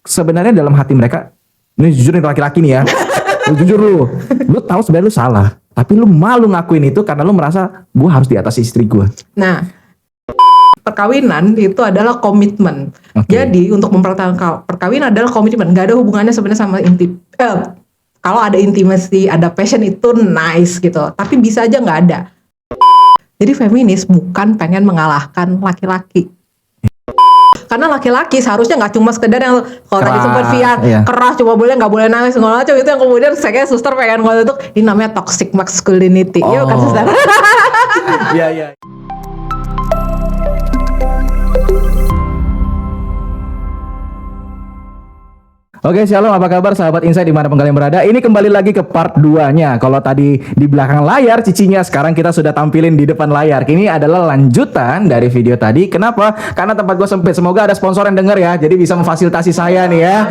sebenarnya dalam hati mereka, ini jujur nih laki-laki nih ya, jujur lu tahu sebenarnya lu salah, tapi lu malu ngakuin itu karena lu merasa gue harus di atas istri gue. Nah, perkawinan itu adalah komitmen. Jadi untuk mempertahankan perkawinan adalah komitmen. Gak ada hubungannya sebenarnya sama kalau ada intimacy, ada passion itu nice gitu. Tapi bisa aja nggak ada. Jadi feminis bukan pengen mengalahkan laki-laki. Karena laki-laki seharusnya nggak cuma sekedar yang kalau tadi sempat Fian keras cuma boleh nggak boleh nangis segala macam itu yang kemudian saya suster pengen ngomong itu ini namanya toxic masculinity. Iya kan suster? Iya. Oke, shalom, apa kabar sahabat Insight dimanapun kalian berada. Ini kembali lagi ke part 2-nya. Kalau tadi di belakang layar cicinya, sekarang kita sudah tampilin di depan layar. Ini adalah lanjutan dari video tadi. Kenapa? Karena tempat gue sempit. Semoga ada sponsor yang denger ya, jadi bisa memfasilitasi saya nih ya.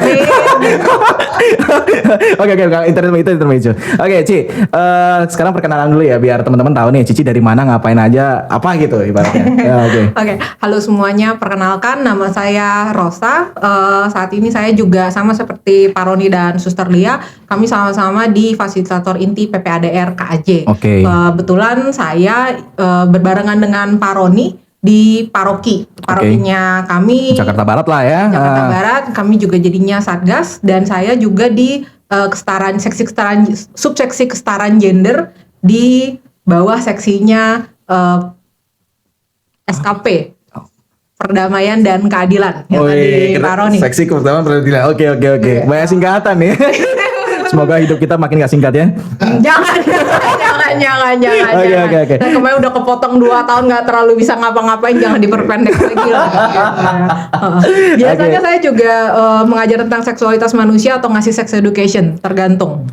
Oke, intermezzo. Oke, Ci, sekarang perkenalan dulu ya, biar teman-teman tahu nih Cici dari mana, ngapain aja, apa gitu ibaratnya. Oke, halo semuanya, perkenalkan nama saya Rosa. Saat ini saya juga sama seperti Pak Roni dan Suster Lia, kami sama-sama di Fasilitator Inti PPADR KAJ. Kebetulan saya berbarengan dengan Pak Roni di parokinya kami Jakarta Barat lah ya. Jakarta Barat, kami juga jadinya Satgas, dan saya juga di subseksi kesetaraan gender di bawah seksinya SKP. Perdamaian dan keadilan yang tadi Pak Roni. Seksi perdamaian peradilan. Oke. Banyak singkatan nih. Semoga hidup kita makin gak singkat ya. Jangan. Oke. Dan kemarin udah kepotong 2 tahun gak terlalu bisa ngapa-ngapain, jangan diperpendek lagi lah. Biasanya saya juga mengajar tentang seksualitas manusia atau ngasih sex education, tergantung.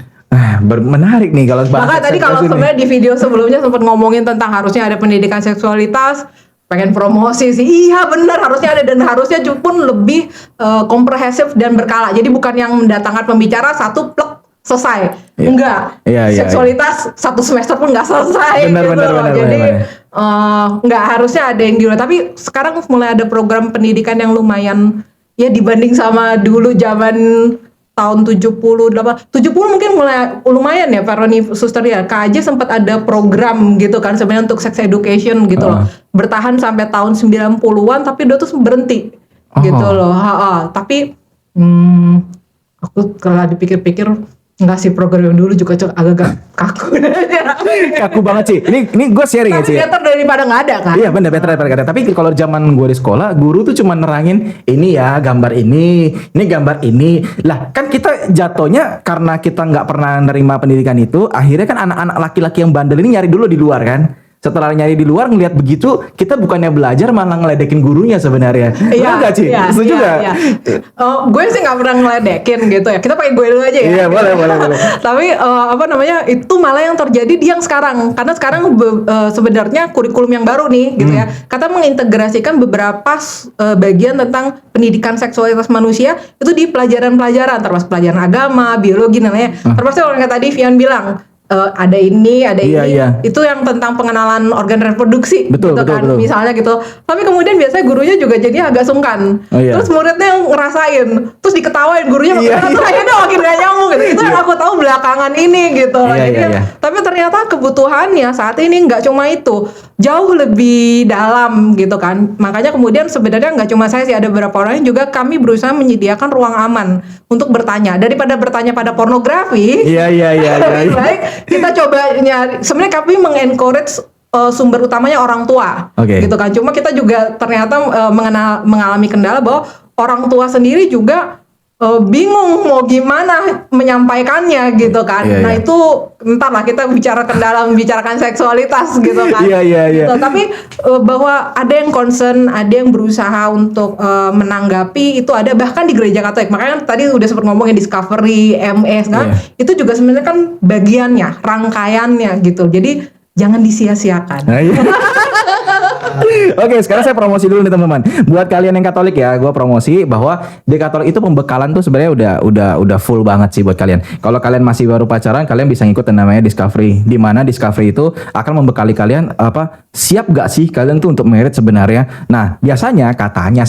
Menarik nih kalau bahas. Maka tadi kalau sebenarnya di video sebelumnya sempat ngomongin tentang harusnya ada pendidikan seksualitas, pengen promosi sih, iya benar harusnya ada, dan harusnya pun lebih komprehensif dan berkala. Jadi bukan yang mendatangkan pembicara satu plek selesai, enggak. Seksualitas 1 semester pun nggak selesai. Benar. Jadi nggak harusnya ada yang gila. Tapi sekarang mulai ada program pendidikan yang lumayan ya dibanding sama dulu zaman tahun 70 mungkin mulai lumayan ya Pak Roni, Suster ya. KAJ sempat ada program gitu kan sebenarnya untuk sex education gitu loh. Bertahan sampai tahun 90-an tapi udah tuh berhenti gitu loh. Tapi aku kalau dipikir-pikir enggak sih, program yang dulu juga agak-agak kaku. Kaku banget sih. Ini gue sharing ya, Ci. Tapi better daripada nggak ada kan? Iya benar, better daripada. Tapi kalau zaman gue di sekolah, guru tuh cuma nerangin ini ya gambar ini gambar ini. Lah kan kita jatuhnya karena kita nggak pernah nerima pendidikan itu, akhirnya kan anak-anak laki-laki yang bandel ini nyari dulu di luar kan. Setelah nyari di luar ngelihat begitu, kita bukannya belajar malah ngeledekin gurunya sebenarnya. Iya nggak sih? Setuju nggak? Iya. Gue sih nggak pernah ngeledekin gitu ya. Kita pakai gue dulu aja ya. Iya boleh. Tapi itu malah yang terjadi di yang sekarang. Karena sekarang sebenarnya kurikulum yang baru nih gitu ya. Kata mengintegrasikan beberapa bagian tentang pendidikan seksualitas manusia itu di pelajaran-pelajaran, termasuk pelajaran agama, biologi namanya. Termasuk yang tadi Fian bilang. Ada ini itu yang tentang pengenalan organ reproduksi betul. Misalnya gitu. Tapi kemudian biasanya gurunya juga jadi agak sungkan. Terus muridnya yang ngerasain, terus diketawain gurunya akhirnya makin gak nyambung gitu. Itu yang aku tahu belakangan ini gitu. Tapi ternyata kebutuhannya saat ini nggak cuma itu, jauh lebih dalam gitu kan. Makanya kemudian sebenarnya nggak cuma saya sih, ada beberapa orang yang juga kami berusaha menyediakan ruang aman untuk bertanya daripada bertanya pada pornografi. Baik kita coba nyari. Sebenarnya kami mengencourage sumber utamanya orang tua, gitu kan. Cuma kita juga ternyata mengalami kendala bahwa orang tua sendiri juga bingung mau gimana menyampaikannya gitu kan. Itu entar lah kita membicarakan seksualitas gitu kan. Gitu. Tapi bahwa ada yang concern, ada yang berusaha untuk menanggapi itu ada, bahkan di gereja Katolik. Makanya tadi udah sempat ngomongin Discovery, MS kan. Itu juga sebenarnya kan bagiannya, rangkaiannya gitu. Jadi jangan disia-siakan. Oke, sekarang saya promosi dulu nih teman-teman. Buat kalian yang Katolik ya, gue promosi bahwa di Katolik itu pembekalan tuh sebenarnya udah full banget sih buat kalian. Kalau kalian masih baru pacaran, kalian bisa ngikut yang namanya Discovery. Di mana Discovery itu akan membekali kalian siap gak sih kalian tuh untuk merit sebenarnya. Nah, biasanya katanya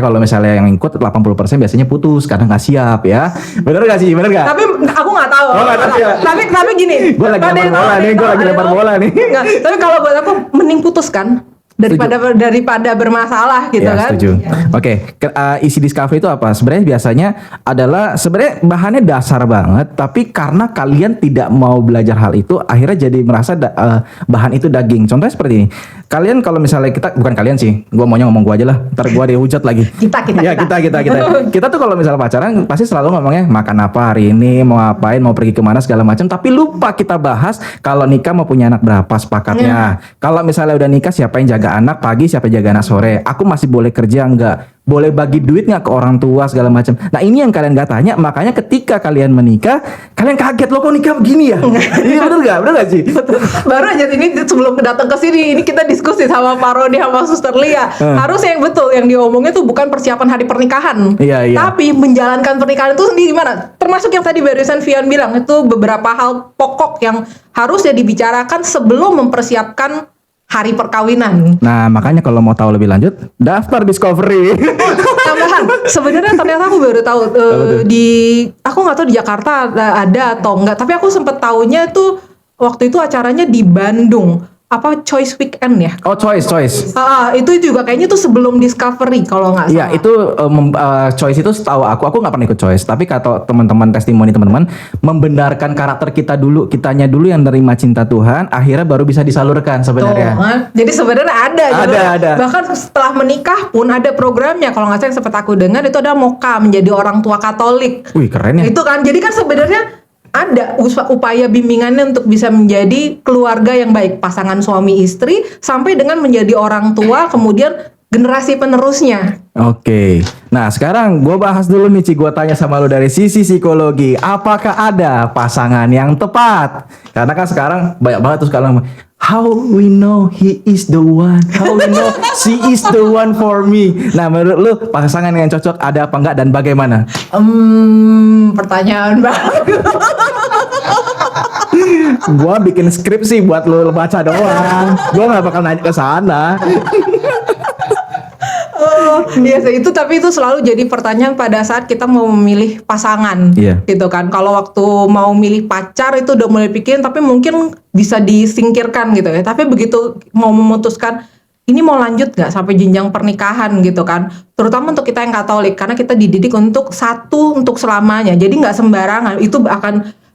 kalau misalnya yang ikut 80% biasanya putus karena nggak siap ya. Bener gak sih? Bener gak? Tapi aku nggak tahu. Oh, nggak tahu ya. Tapi gini. Gue lagi lempar bola nih. Nggak, tapi kalau buat aku mending putus kan daripada bermasalah gitu Ya, kan. setuju. Oke, isi Discovery itu apa? Sebenarnya biasanya adalah sebenarnya bahannya dasar banget, tapi karena kalian tidak mau belajar hal itu, akhirnya jadi merasa bahan itu daging. Contohnya seperti ini. Kalian kalau misalnya bukan kalian sih, gue maunya ngomong gue aja lah. Ntar gue dihujat lagi. Kita tuh kalau misalnya pacaran pasti selalu ngomongnya makan apa hari ini, mau ngapain, mau pergi kemana segala macam. Tapi lupa kita bahas kalau nikah mau punya anak berapa sepakatnya. Kalau misalnya udah nikah siapa yang jaga anak pagi, siapa jaga anak sore. Aku masih boleh kerja enggak? Boleh bagi duit nggak ke orang tua segala macam. Nah ini yang kalian gak tanya, makanya ketika kalian menikah, kalian kaget loh kok nikah begini ya? Ini bener gak sih? Baru aja ini sebelum datang ke sini, ini kita diskusi sama Pak Roni sama Suster Lia. Harusnya yang betul yang diomongnya tuh bukan persiapan hari pernikahan, Iya. tapi menjalankan pernikahan itu sendiri gimana? Termasuk yang tadi barusan Vian bilang itu beberapa hal pokok yang harusnya dibicarakan sebelum mempersiapkan hari perkawinan. Nah makanya kalau mau tahu lebih lanjut, daftar Discovery. Tambahan, sebenarnya ternyata aku baru tahu aku nggak tahu di Jakarta ada atau enggak, tapi aku sempet taunya itu waktu itu acaranya di Bandung. Apa Choice Weekend ya? Oh choice. Itu juga kayaknya tuh sebelum Discovery kalau nggak salah. Iya itu choice itu setahu aku nggak pernah ikut choice, tapi kata teman-teman testimoni teman-teman membenarkan karakter kitanya dulu yang nerima cinta Tuhan, akhirnya baru bisa disalurkan sebenarnya. Jadi sebenarnya ada. Ada. Bahkan setelah menikah pun ada programnya, kalau nggak salah yang sempat aku dengar itu ada Moka menjadi orang tua Katolik. Wih keren ya. Itu kan, jadi kan sebenarnya ada upaya bimbingannya untuk bisa menjadi keluarga yang baik, pasangan suami istri sampai dengan menjadi orang tua, kemudian generasi penerusnya. Oke. Nah sekarang gue bahas dulu nih Ci, gue tanya sama lu dari sisi psikologi, apakah ada pasangan yang tepat? Karena kan sekarang banyak banget tuh sekarang, how we know he is the one, how we know she is the one for me. Nah menurut lu pasangan yang cocok ada apa enggak dan bagaimana? Pertanyaan bagus. Gua bikin skripsi buat lu baca doang. Gua nggak bakal nanya ke sana. Iya sih, tapi itu selalu jadi pertanyaan pada saat kita mau memilih pasangan, gitu kan. Kalau waktu mau milih pacar itu udah mulai pikirin, tapi mungkin bisa disingkirkan gitu ya. Tapi begitu mau memutuskan ini mau lanjut nggak sampai jenjang pernikahan gitu kan. Terutama untuk kita yang Katolik, karena kita dididik untuk selamanya. Jadi nggak sembarangan. Itu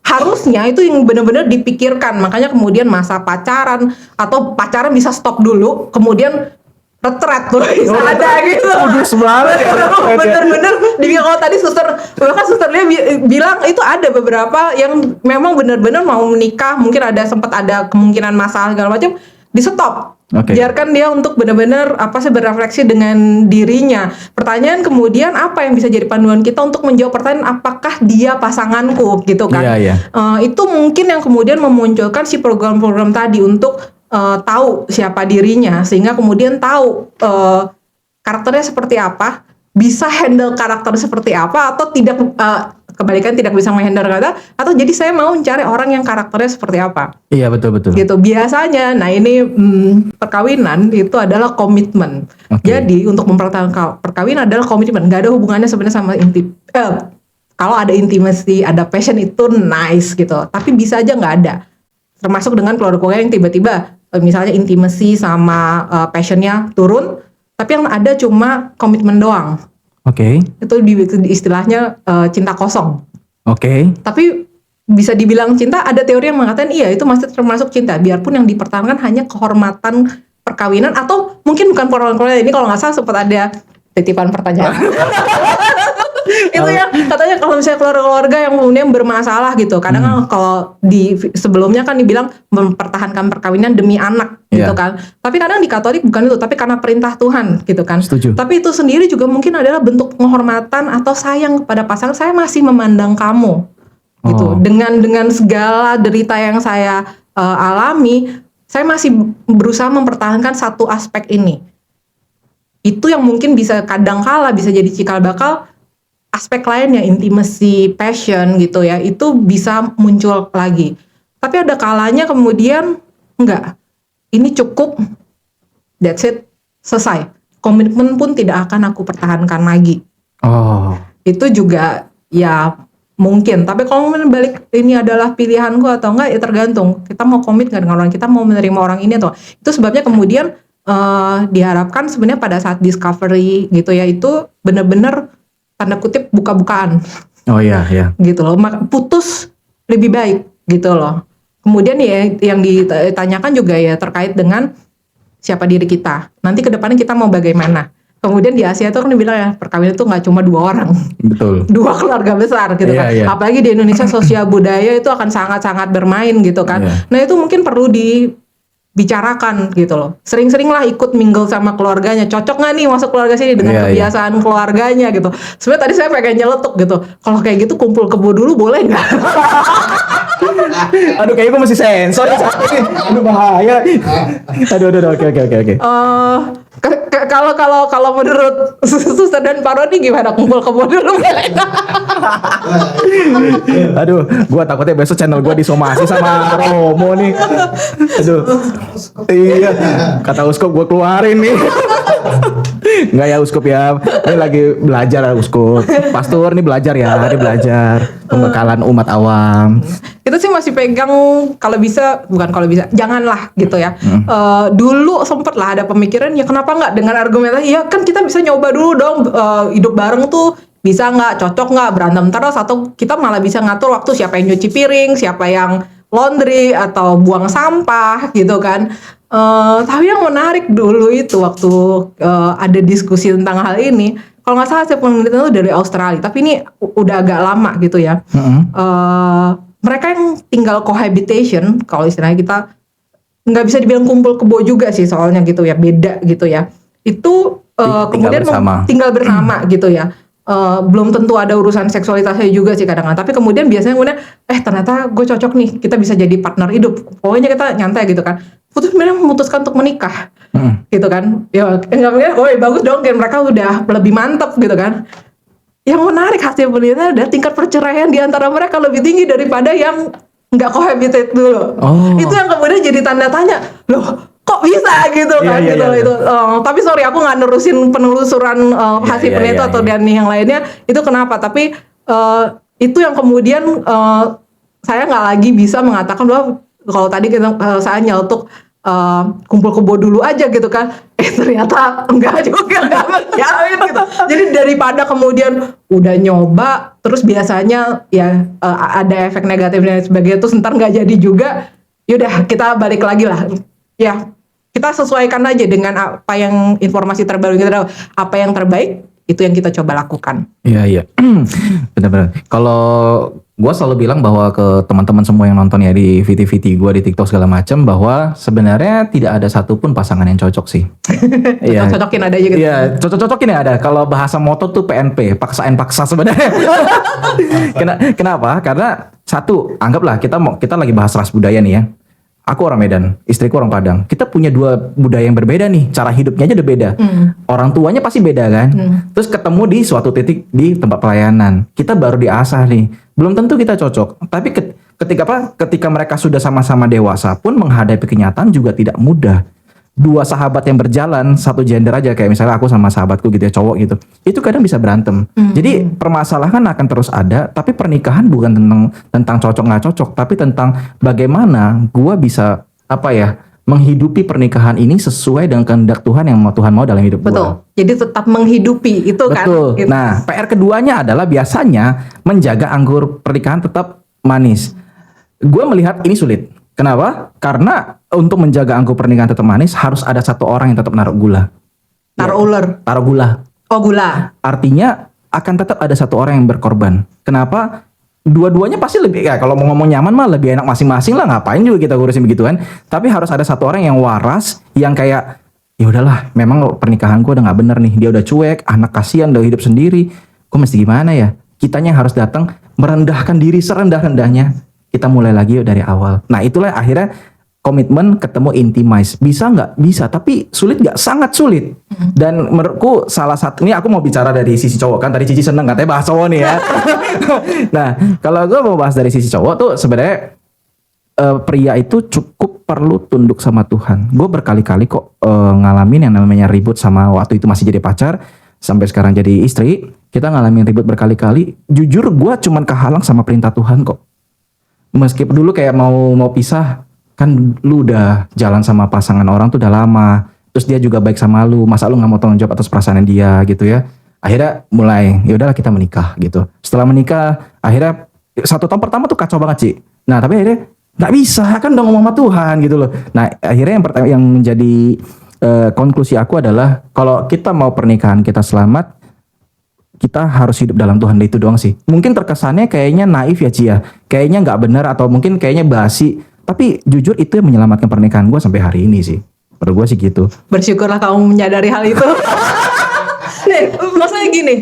harusnya itu yang benar-benar dipikirkan. Makanya kemudian masa pacaran atau pacaran bisa stop dulu, kemudian retret tuh ada gitu. Bener-bener kalau tadi bahkan suster Lia bilang itu ada beberapa yang memang benar-benar mau menikah, mungkin sempat ada kemungkinan masalah segala macam, di stop. Biarkan dia untuk benar-benar berefleksi dengan dirinya. Pertanyaan kemudian apa yang bisa jadi panduan kita untuk menjawab pertanyaan apakah dia pasanganku gitu kan. Itu mungkin yang kemudian memunculkan si program-program tadi untuk tahu siapa dirinya, sehingga kemudian tahu karakternya seperti apa, bisa handle karakter seperti apa, atau tidak kebalikan tidak bisa menghandle karakter, atau jadi saya mau mencari orang yang karakternya seperti apa. Iya betul. Gitu biasanya. Nah ini perkawinan itu adalah komitmen. Jadi untuk mempertahankan perkawinan adalah komitmen. Gak ada hubungannya sebenarnya sama kalau ada intimacy, ada passion itu nice gitu. Tapi bisa aja nggak ada. Termasuk dengan keluarga yang tiba-tiba misalnya intimacy sama passionnya turun, tapi yang ada cuma komitmen doang. Itu di istilahnya cinta kosong. Tapi bisa dibilang cinta, ada teori yang mengatakan iya itu masih termasuk cinta, biarpun yang dipertahankan hanya kehormatan perkawinan, atau mungkin bukan perkawinan. Ini kalau nggak salah sempat ada titipan pertanyaan. Itu yang katanya kalau misalnya keluarga yang kemudian bermasalah gitu, kadang kan kalau di sebelumnya kan dibilang mempertahankan perkawinan demi anak gitu kan, tapi kadang di Katolik bukan itu, tapi karena perintah Tuhan gitu kan. Tapi itu sendiri juga mungkin adalah bentuk penghormatan atau sayang kepada pasangan. Saya masih memandang kamu gitu, dengan segala derita yang saya alami, saya masih berusaha mempertahankan satu aspek ini. Itu yang mungkin bisa kadang kala bisa jadi cikal bakal aspek lainnya, intimacy, passion gitu ya, itu bisa muncul lagi. Tapi ada kalanya kemudian enggak, ini cukup, that's it, selesai. Komitmen pun tidak akan aku pertahankan lagi. Oh. Itu juga ya mungkin. Tapi kalau balik ini adalah pilihanku atau enggak, ya tergantung. Kita mau komit nggak dengan orang, kita mau menerima orang ini atau itu sebabnya kemudian diharapkan sebenarnya pada saat discovery gitu ya, itu benar-benar tanda kutip buka-bukaan. Oh iya, iya. Gitu loh. Putus lebih baik gitu loh. Kemudian ya yang ditanyakan juga ya terkait dengan siapa diri kita. Nanti ke depannya kita mau bagaimana. Kemudian di Asia itu kan dibilang ya perkawinan itu nggak cuma 2 orang. Betul. 2 keluarga besar gitu kan. Iya. Apalagi di Indonesia sosial budaya itu akan sangat-sangat bermain gitu kan. Iya. Nah itu mungkin perlu dibicarakan gitu loh. Sering-sering lah ikut mingle sama keluarganya. Cocok nggak nih masuk keluarga sini dengan kebiasaan keluarganya gitu. Sebenarnya tadi saya pengen nyeletuk gitu. Kalau kayak gitu kumpul kebo dulu boleh nggak? Aduh, kayaknya gue masih sensor ya saat ini. Aduh, bahaya. Aduh, oke. Kalau menurut Suster dan Parodi gimana, kumpul kebo dulu? Aduh, gue takutnya besok channel gue disomasi sama Romo nih. Aduh, iya, kata Uskup gue keluarin nih. Enggak ya Uskup ya, ini lagi belajar Uskup. Pastor nih belajar ya, dia belajar pembekalan umat awam. Itu sih masih pegang janganlah gitu ya. Dulu sempet lah ada pemikiran ya kenapa nggak dengan argumentasi ya kan kita bisa nyoba dulu dong, hidup bareng tuh bisa nggak, cocok nggak, berantem terus atau kita malah bisa ngatur waktu siapa yang nyuci piring, siapa yang laundry atau buang sampah gitu kan. Tapi yang menarik dulu itu waktu ada diskusi tentang hal ini, kalau nggak salah hasil penelitian itu dari Australia, tapi ini udah agak lama gitu ya. Mereka yang tinggal cohabitation, kalau istilahnya kita nggak bisa dibilang kumpul kebo juga sih soalnya gitu ya, beda gitu ya. Itu kemudian tinggal bersama gitu ya. Belum tentu ada urusan seksualitasnya juga sih kadang-kadang, tapi kemudian biasanya ternyata gue cocok nih, kita bisa jadi partner hidup, pokoknya kita nyantai gitu kan. Memutuskan untuk menikah gitu kan, ya nggak mungkin, bagus dong, kayak mereka udah lebih mantep gitu kan. Yang menarik hasil penelitian ada tingkat perceraian di antara mereka lebih tinggi daripada yang nggak cohabitate dulu. Itu yang kemudian jadi tanda tanya, loh kok bisa gitu kan. Tapi sorry aku nggak nerusin penelusuran hasil penelitian atau dan yang lainnya itu kenapa, tapi itu yang kemudian saya nggak lagi bisa mengatakan bahwa kalau tadi saya nyeletuk kumpul kebo dulu aja gitu kan, ternyata enggak juga, enggak menjamin gitu. Jadi daripada kemudian udah nyoba terus biasanya ya ada efek negatif dan sebagainya terus ntar nggak jadi juga, yaudah kita balik lagi lah ya, kita sesuaikan aja dengan apa yang informasi terbaru kita tahu, apa yang terbaik itu yang kita coba lakukan. Iya benar-benar. Kalau gue selalu bilang bahwa ke teman-teman semua yang nonton ya di VT gue di TikTok segala macam, bahwa sebenarnya tidak ada satupun pasangan yang cocok sih. Iya. Cocokin ada aja gitu. Iya, cocok-cocokin ya ada. Kalau bahasa moto tuh PNP, paksa sebenarnya. Kenapa? Karena satu, anggaplah kita lagi bahas ras budaya nih ya. Aku orang Medan, istriku orang Padang. Kita punya 2 budaya yang berbeda nih. Cara hidupnya aja udah beda. Orang tuanya pasti beda kan. Terus ketemu di suatu titik di tempat pelayanan. Kita baru diasah nih. Belum tentu kita cocok. Tapi ketika mereka sudah sama-sama dewasa pun menghadapi kenyataan juga tidak mudah. 2 sahabat yang berjalan satu gender aja, kayak misalnya aku sama sahabatku gitu ya, cowok gitu, itu kadang bisa berantem. Jadi permasalahan akan terus ada, tapi pernikahan bukan tentang cocok nggak cocok, tapi tentang bagaimana gua bisa menghidupi pernikahan ini sesuai dengan kehendak Tuhan yang Tuhan mau dalam hidup gua. Betul. Jadi tetap menghidupi itu kan. Betul. Gitu. Nah, PR keduanya adalah biasanya menjaga anggur pernikahan tetap manis. Gua melihat ini sulit. Kenapa? Karena untuk menjaga anggur pernikahan tetap manis harus ada satu orang yang tetap naruh gula. Taruh gula. Oh, gula. Artinya akan tetap ada satu orang yang berkorban. Kenapa? Dua-duanya pasti lebih, ya kalau mau ngomong nyaman mah lebih enak masing-masing lah, ngapain juga kita ngurusin begituan. Tapi harus ada satu orang yang waras, yang kayak ya udahlah, memang pernikahan gue udah nggak bener nih, dia udah cuek, anak kasihan udah hidup sendiri, gue mesti gimana ya? Kitanya yang harus datang merendahkan diri serendah-rendahnya. Kita mulai lagi dari awal. Nah itulah akhirnya komitmen, ketemu intimize. Bisa nggak? Bisa, tapi sulit nggak? Sangat sulit. Dan menurutku salah satu, ini aku mau bicara dari sisi cowok kan, tadi Cici seneng katanya bahas cowok nih ya. Nah, kalau gue mau bahas dari sisi cowok tuh sebenarnya pria itu cukup perlu tunduk sama Tuhan. Gue berkali-kali kok ngalamin yang namanya ribut sama waktu itu masih jadi pacar, sampai sekarang jadi istri, kita ngalamin ribut berkali-kali. Jujur gue cuman kehalang sama perintah Tuhan kok. Meskipun dulu kayak mau pisah, kan lu udah jalan sama pasangan orang tuh udah lama, terus dia juga baik sama lu, masa lu nggak mau tanggung jawab atas perasaan dia gitu ya. Akhirnya mulai ya udahlah kita menikah gitu. Setelah menikah akhirnya 1 tahun pertama tuh kacau banget sih. Nah tapi akhirnya nggak bisa kan udah ngomong sama Tuhan gitu loh. Nah akhirnya yang menjadi konklusi aku adalah kalau kita mau pernikahan kita selamat, kita harus hidup dalam Tuhan, itu doang sih. Mungkin terkesannya kayaknya naif ya Cia, kayaknya nggak benar atau mungkin kayaknya basi. Tapi jujur itu yang menyelamatkan pernikahan gue sampai hari ini sih. Menurut gue sih gitu. Bersyukurlah kamu menyadari hal itu. Nih, maksudnya gini,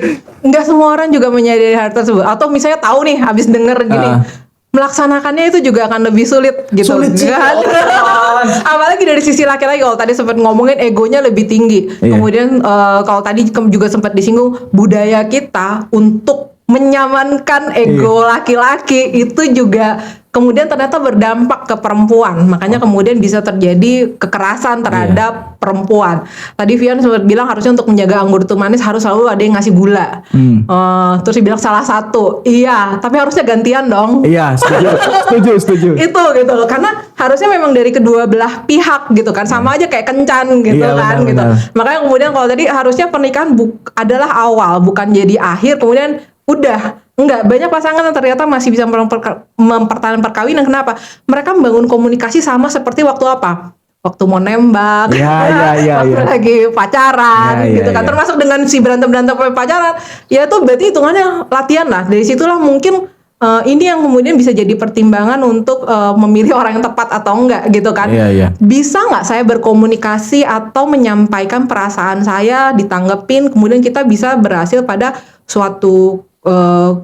nggak semua orang juga menyadari hal tersebut. Atau misalnya tahu nih, habis denger gini, melaksanakannya itu juga akan lebih sulit gitu. Sulit sih. Kan? Apalagi dari sisi laki-laki, kalau tadi sempat ngomongin egonya lebih tinggi. Iya. Kemudian kalau tadi juga sempat disinggung budaya kita untuk menyamankan ego laki-laki itu juga kemudian ternyata berdampak ke perempuan. Makanya kemudian bisa terjadi kekerasan terhadap perempuan. Tadi Vian sempat bilang harusnya untuk menjaga anggur itu manis harus selalu ada yang ngasih gula. Terus dibilang salah satu. Iya, tapi harusnya gantian dong. Iya, setuju. Itu gitu loh. Karena harusnya memang dari kedua belah pihak gitu kan. Sama aja kayak kencan gitu Iya, kan benar, gitu. benar. Makanya kemudian kalau tadi harusnya pernikahan adalah awal, bukan jadi akhir. Kemudian udah enggak, banyak pasangan yang ternyata masih bisa mempertahankan perkawinan. Kenapa? Mereka membangun komunikasi sama seperti waktu apa? Waktu mau nembak, waktu lagi pacaran, gitu kan. Termasuk dengan si berantem pacaran, ya itu berarti hitungannya latihan lah. Dari situlah mungkin ini yang kemudian bisa jadi pertimbangan untuk memilih orang yang tepat atau enggak, gitu kan. Bisa nggak saya berkomunikasi atau menyampaikan perasaan saya, ditanggepin, kemudian kita bisa berhasil pada suatu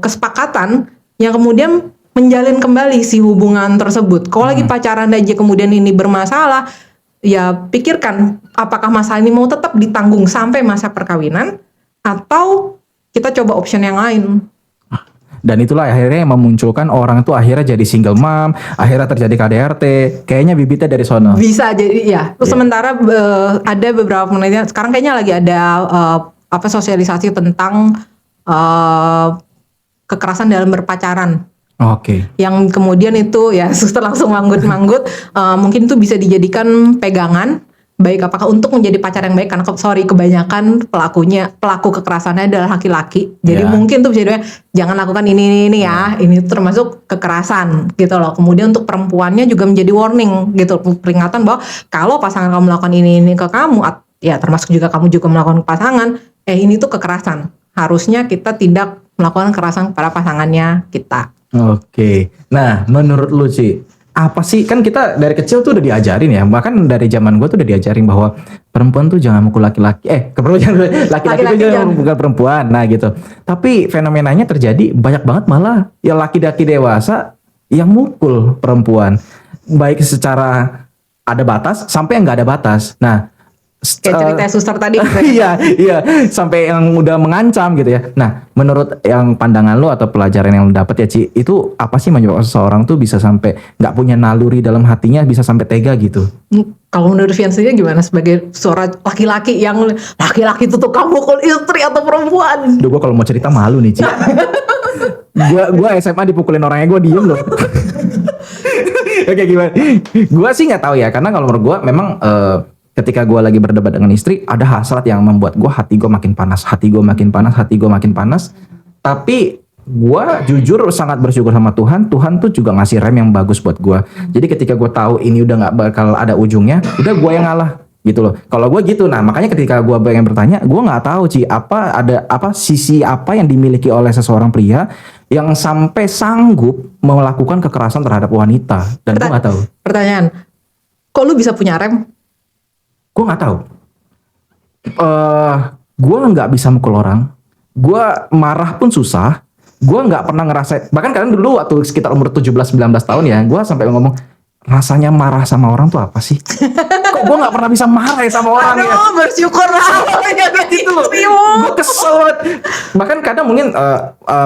kesepakatan yang kemudian menjalin kembali si hubungan tersebut. Kalau lagi pacaran aja kemudian ini bermasalah, ya pikirkan apakah masalah ini mau tetap ditanggung sampai masa perkawinan atau kita coba option yang lain. Dan itulah akhirnya yang memunculkan orang tuh akhirnya jadi single mom, akhirnya terjadi KDRT. Kayaknya bibitnya dari sono. Bisa jadi ya. Terus sementara ada beberapa penelitian sekarang kayaknya lagi ada sosialisasi tentang kekerasan dalam berpacaran. Yang kemudian itu ya suster langsung manggut-manggut, mungkin itu bisa dijadikan pegangan, baik apakah untuk menjadi pacar yang baik, karena kebanyakan pelaku kekerasannya adalah laki-laki. Jadi mungkin tuh bisa dibilang, jangan lakukan ini ya, ini termasuk kekerasan gitu loh. Kemudian untuk perempuannya juga menjadi warning gitu, peringatan bahwa kalau pasangan kamu melakukan ini ke kamu, ya termasuk juga kamu juga melakukan ke pasangan, ini tuh kekerasan. Harusnya kita tidak melakukan kekerasan kepada pasangannya kita. Nah menurut lu Ci, apa sih, kan kita dari kecil tuh udah diajarin ya, bahkan dari zaman gue tuh udah diajarin bahwa perempuan tuh jangan mukul laki-laki, laki-laki tuh jangan mukul perempuan, nah gitu. Tapi fenomenanya terjadi banyak banget malah ya laki-laki dewasa yang mukul perempuan, baik secara ada batas sampai yang nggak ada batas. Nah kayak cerita suster tadi. iya sampai yang udah mengancam gitu ya. Nah menurut yang pandangan lo atau pelajaran yang lo dapet ya Ci, itu apa sih menyebabkan seseorang tuh bisa sampai nggak punya naluri dalam hatinya, bisa sampai tega gitu? Kalau menurut Vian sendiri gimana sebagai seorang laki-laki yang laki-laki itu tukang mukul istri atau perempuan? Duh, gue kalau mau cerita malu nih Ci. Gua SMA dipukulin orangnya, gue diem loh. Oke, gimana? Gue sih nggak tahu ya, karena kalau menurut gue memang ketika gue lagi berdebat dengan istri, ada hasrat yang membuat hati gue makin panas. Tapi gue jujur sangat bersyukur sama Tuhan. Tuhan tuh juga ngasih rem yang bagus buat gue. Jadi ketika gue tahu ini udah nggak bakal ada ujungnya, udah gue yang ngalah gitu loh. Kalau gue gitu, nah makanya ketika gue pengen bertanya, gue nggak tahu Ci, sisi apa yang dimiliki oleh seseorang pria yang sampai sanggup melakukan kekerasan terhadap wanita. Dan gue nggak tahu. Pertanyaan, kok lu bisa punya rem? Gue nggak tahu. Gue nggak bisa mukul orang. Gue marah pun susah. Gue nggak pernah ngerasa. Bahkan kalian dulu waktu sekitar umur 17-19 tahun ya, gue sampai ngomong, rasanya marah sama orang tuh apa sih? Kok gue nggak pernah bisa marah ya sama orang ya? Aduh, bersyukur lah. Gitu loh. Gue kesel banget. Bahkan kadang mungkin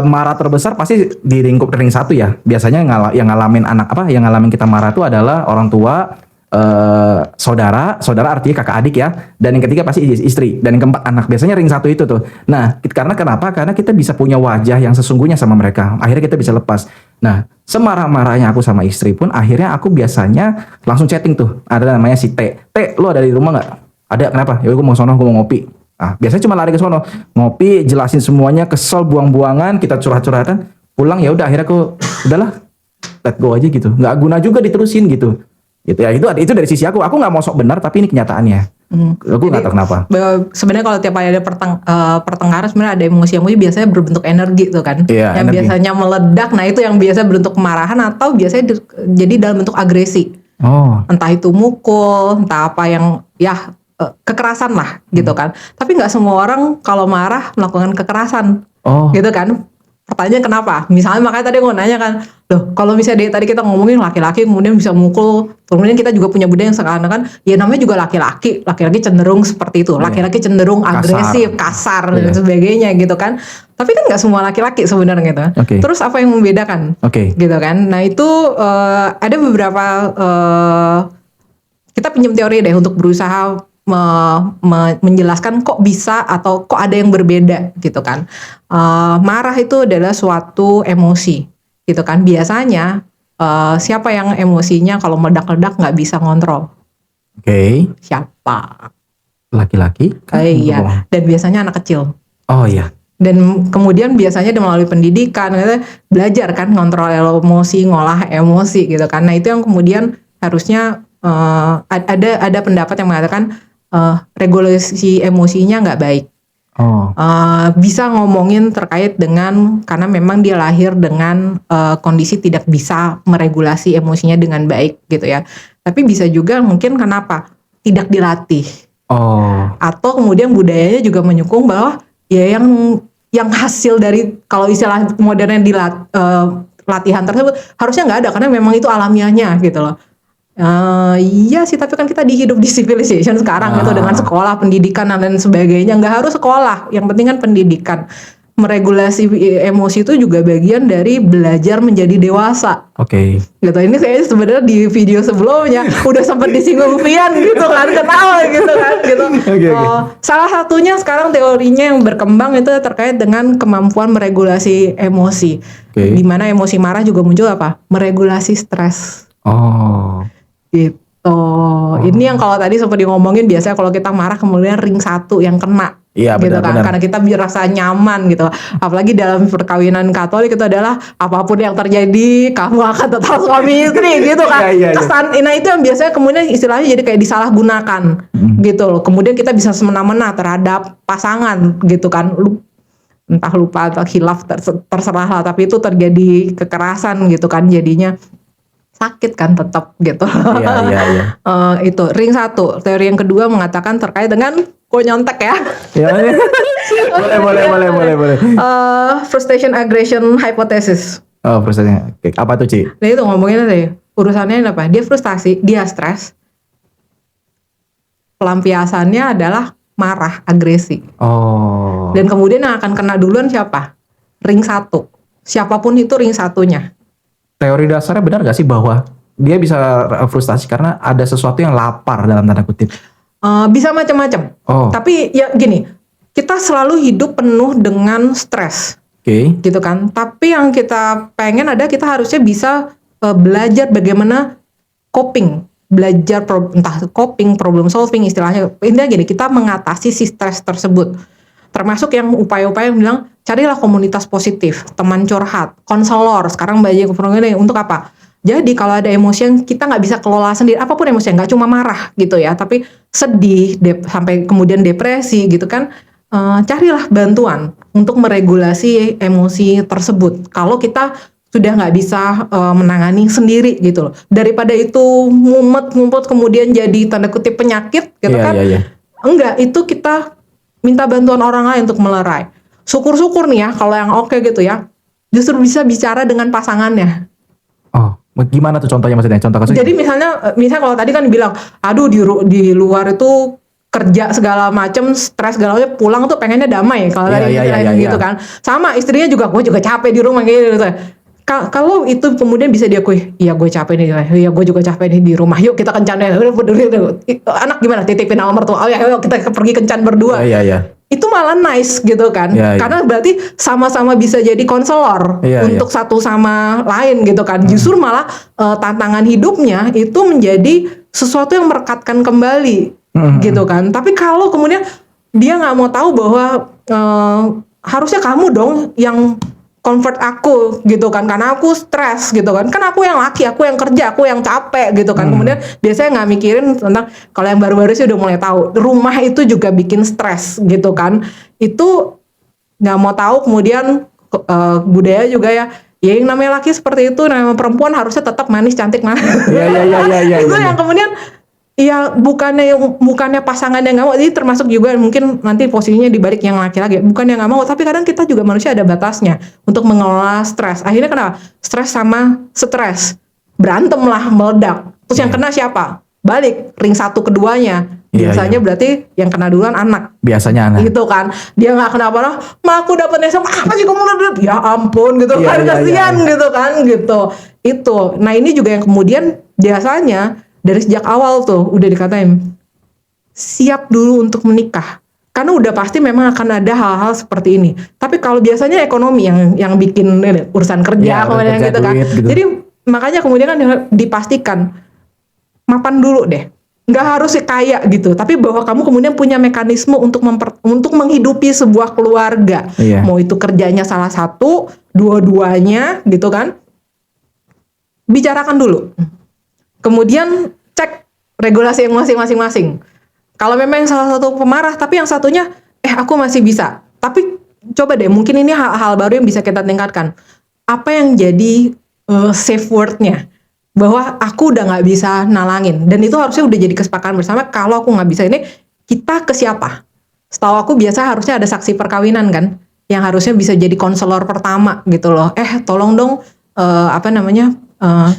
marah terbesar pasti di lingkup ring satu ya. Biasanya yang ngalamin yang ngalamin kita marah itu adalah orang tua, saudara artinya kakak adik ya. Dan yang ketiga pasti istri. Dan yang keempat anak. Biasanya ring satu itu tuh. Nah, karena kenapa? Karena kita bisa punya wajah yang sesungguhnya sama mereka. Akhirnya kita bisa lepas. Nah, semarah-marahnya aku sama istri pun akhirnya aku biasanya langsung chatting tuh. Ada namanya si T. Lu ada di rumah nggak? Ada, kenapa? Ya gue mau sono, gue mau ngopi. Nah, biasanya cuma lari ke sono, ngopi, jelasin semuanya, kesel, buang-buangan, kita curhat-curhatan, pulang ya udah akhirnya aku udahlah, let go aja gitu. Nggak guna juga diterusin gitu. Gitu ya, itu dari sisi aku nggak mau sok benar tapi ini kenyataannya. Aku nggak tahu kenapa. Sebenarnya kalau tiap kali ada pertengkaran sebenarnya ada emosi biasanya berbentuk energi tuh kan. Iya, yang energi. biasanya meledak, nah itu yang biasa berbentuk kemarahan atau biasanya jadi dalam bentuk agresi. Oh, Entah itu mukul, entah apa yang ya kekerasan lah gitu kan. Tapi nggak semua orang kalau marah melakukan kekerasan. oh, Gitu kan. Pertanyaan kenapa? Misalnya makanya tadi gue nanya kan, loh kalau misalnya tadi kita ngomongin laki-laki kemudian bisa mukul, kemudian kita juga punya budaya yang seakan-akan ya namanya juga laki-laki cenderung seperti itu, laki-laki cenderung agresif, kasar dan sebagainya gitu kan. Tapi kan nggak semua laki-laki sebenarnya gitu. Oke. Terus apa yang membedakan? Oke. Gitu kan. Nah itu ada beberapa kita pinjam teori deh untuk berusaha menjelaskan kok bisa atau kok ada yang berbeda gitu kan. Marah itu adalah suatu emosi gitu kan. Biasanya siapa yang emosinya kalau meledak-ledak nggak bisa ngontrol? Oke. Siapa? Laki-laki? Iya. Dan biasanya anak kecil. Oh iya. Dan kemudian biasanya melalui pendidikan kita belajar kan ngontrol emosi, ngolah emosi gitu kan. Nah itu yang kemudian harusnya ada pendapat yang mengatakan regulasi emosinya nggak baik. Oh. Bisa ngomongin terkait dengan karena memang dia lahir dengan kondisi tidak bisa meregulasi emosinya dengan baik gitu ya. Tapi bisa juga mungkin kenapa tidak dilatih. Oh. Atau kemudian budayanya juga menyukung bahwa ya yang hasil dari kalau istilah modernnya latihan tersebut harusnya nggak ada karena memang itu alamiahnya gitu loh. Iya sih, tapi kan kita hidup di civilization sekarang gitu dengan sekolah, pendidikan dan lain sebagainya. Nggak harus sekolah, yang penting kan pendidikan. Meregulasi emosi itu juga bagian dari belajar menjadi dewasa. Oke. Gitu. Ini kayaknya sebenarnya di video sebelumnya udah sempat disinggung Vian gitu kan, ketawa gitu kan gitu. Oke. Salah satunya sekarang teorinya yang berkembang itu terkait dengan kemampuan meregulasi emosi. Oke. Dimana emosi marah juga muncul apa? Meregulasi stres. Oh. Gitu. Ini yang kalau tadi sempat ngomongin biasanya kalau kita marah kemudian ring satu yang kena. Iya, gitu benar, kan, benar. karena kita merasa nyaman gitu. Apalagi dalam perkawinan Katolik itu adalah apapun yang terjadi kamu akan tetap suami istri gitu kan. Iya. Kesan, nah itu yang biasanya kemudian istilahnya jadi kayak disalahgunakan gitu loh. Kemudian kita bisa semena-mena terhadap pasangan gitu kan. Entah lupa atau khilaf terserah lah, tapi itu terjadi kekerasan gitu kan, jadinya sakit kan tetap gitu. Iya. Itu ring satu. Teori yang kedua mengatakan terkait dengan gue nyontek ya. Ya. boleh. Frustration aggression hypothesis. Oh, prosesnya. Oke. Apa tuh, Ci? Nah itu ngomongin tadi urusannya apa? Dia frustasi, dia stres. Pelampiasannya adalah marah, agresi. Oh. Dan kemudian yang akan kena duluan siapa? Ring satu. Siapapun itu ring satunya. Teori dasarnya benar gak sih bahwa dia bisa frustasi karena ada sesuatu yang lapar dalam tanda kutip? Bisa macam-macam. Oh. Tapi ya gini, kita selalu hidup penuh dengan stres. Oke. Gitu kan. Tapi yang kita pengen ada kita harusnya bisa belajar bagaimana coping, belajar entah coping, problem solving istilahnya. Intinya gini, kita mengatasi si stres tersebut. Termasuk yang upaya-upaya yang bilang carilah komunitas positif, teman curhat, konselor. Sekarang banyak program untuk apa? Jadi kalau ada emosi yang kita nggak bisa kelola sendiri, apapun emosi, nggak cuma marah gitu ya, tapi sedih, sampai kemudian depresi gitu kan, carilah bantuan untuk meregulasi emosi tersebut. Kalau kita sudah nggak bisa menangani sendiri gitu loh, daripada itu ngumpet kemudian jadi tanda kutip penyakit gitu kan, enggak, itu kita minta bantuan orang lain untuk melerai. Syukur-syukur nih ya kalau yang oke gitu ya, justru bisa bicara dengan pasangannya. Oh. Gimana tuh contohnya maksudnya? Contoh kasusnya? Jadi misalnya kalau tadi kan bilang, aduh di luar itu kerja segala macem, stres segala macem, pulang tuh pengennya damai. Kalau Iya, tadi iya, gitu, iya, gitu iya. kan. Sama istrinya juga, gue juga capek di rumah gitu. Kalau itu kemudian bisa diakui, iya gue capek nih, iya gue juga capek nih di rumah. Yuk kita kencan deh, udah peduli deh. Anak gimana? Titipin sama mertua. Oh ya, ayo kita pergi kencan berdua. Iya, iya, iya. Itu malah nice gitu kan, Iya, iya. karena berarti sama-sama bisa jadi konselor Iya, untuk satu sama lain gitu kan. Justru malah tantangan hidupnya itu menjadi sesuatu yang merekatkan kembali gitu kan. Tapi kalau kemudian dia nggak mau tahu bahwa harusnya kamu dong yang comfort aku gitu kan, karena aku stres gitu kan aku yang laki, aku yang kerja, aku yang capek gitu kan. Kemudian biasanya nggak mikirin tentang, kalau yang baru-baru sih udah mulai tahu rumah itu juga bikin stres gitu kan, itu nggak mau tahu. Kemudian budaya juga ya yang namanya laki seperti itu, namanya perempuan harusnya tetap manis cantik nah. Iya, iya, iya, iya, iya. Itu yang kemudian ya bukannya pasangan yang nggak mau, jadi termasuk juga mungkin nanti posisinya dibalik yang laki-laki, bukan yang nggak mau, tapi kadang kita juga manusia ada batasnya untuk mengelola stres. Akhirnya kenapa? Stres sama stres berantem lah, meledak. Terus yang kena siapa? Balik ring satu keduanya. Biasanya berarti yang kena duluan anak. Biasanya anak. Gitu kan. Dia nggak kenapa-napa, "Ma aku dapat SMA apa sih kamu dapat?" Ya ampun gitu Iya, kan, iya, kasihan iya. gitu kan gitu. Itu. Nah, ini juga yang kemudian biasanya dari sejak awal tuh udah dikatain siap dulu untuk menikah, karena udah pasti memang akan ada hal-hal seperti ini. Tapi kalau biasanya ekonomi yang bikin urusan kerja Ya, kemudian kerja, gitu kan. duit, gitu. Jadi makanya kemudian kan dipastikan mapan dulu deh, nggak harus kaya gitu, tapi bahwa kamu kemudian punya mekanisme untuk menghidupi sebuah keluarga. Iya. Mau itu kerjanya salah satu, dua-duanya gitu kan, bicarakan dulu. Kemudian cek regulasi emosi masing-masing. Kalau memang yang salah satu pemarah, tapi yang satunya, aku masih bisa. Tapi coba deh, mungkin ini hal-hal baru yang bisa kita tingkatkan. Apa yang jadi safe word-nya? Bahwa aku udah nggak bisa nalangin. Dan itu harusnya udah jadi kesepakatan bersama, kalau aku nggak bisa ini, kita ke siapa? Setahu aku biasa harusnya ada saksi perkawinan kan? Yang harusnya bisa jadi konselor pertama gitu loh. Tolong dong,